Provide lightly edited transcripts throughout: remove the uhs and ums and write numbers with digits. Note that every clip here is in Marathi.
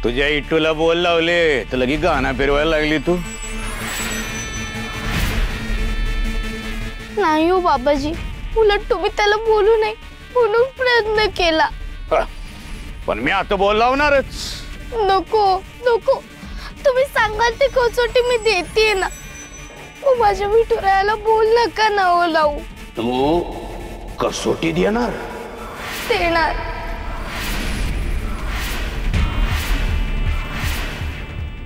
तुझ्या इट्टूला बोल लावले तर लगी गाणं फिरवायला लागली तू। नाही हो बाबाजी, उलट तुम्ही त्याला बोलू नये म्हणून प्रयत्न केला। पण मी आता बोल लावणारच। नको नको, तुम्ही सांगाल ती कसोटी मी देते ना। माझ्या विठुरायाला बोल नका ना हो लावू। तू कसोटी देणार? देणार।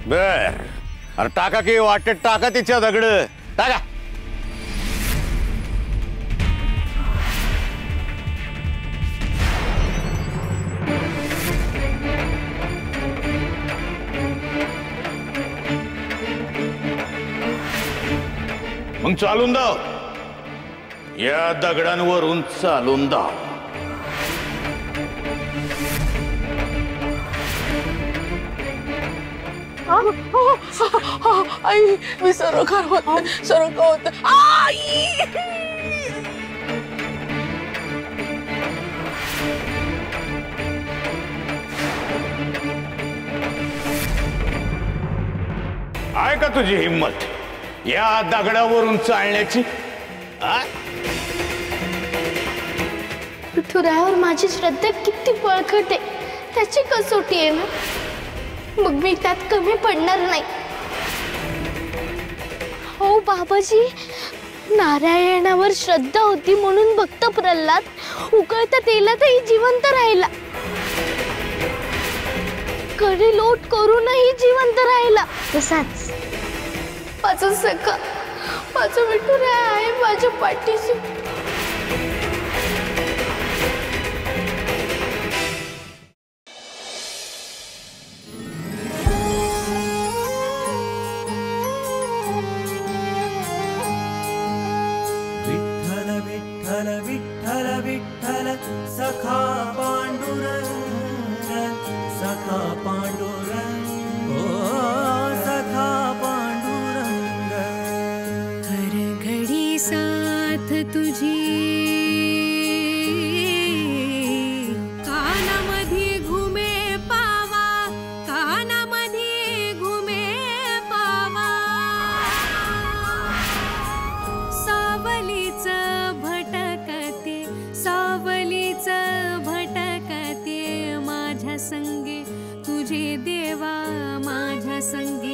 बर, अरे टाका की वाटेत टाका तिच्या दगड टाका। मग चालून दाव, या दगडांवरून चालून दाव। आई मी सर्व होत आई। आहे का तुझी हिम्मत या दगडावरून चालण्याची? विठुरायावर माझी श्रद्धा किती बळकट आहे त्याची कसोटी आहे ना, मग मी त्यात कमी पडणार नाही। हो बाबाजी, नारायणावर श्रद्धा होती म्हणून भक्त प्रल्हाद उकळत्या तेलातही जिवंत राहिला, कडी लोट करूनही जिवंत राहिला। तसाच माझा सखा, माझा विठुराया आहे माझ्या पाठीशी। विठ्ठल विठ्ठल विठ्ठल विठ्ठल सखा पांडुरंग, सखा पांडुरंग, ओ सखा पांडुरंग। हर घडी साथ तुझी, कानामध्ये घुमे पावा, कानामध्ये घुमे पावा। सावलीच भटकते, सावलीच भटकते माझ्या संगे तुझे देवा, माझ्या संगे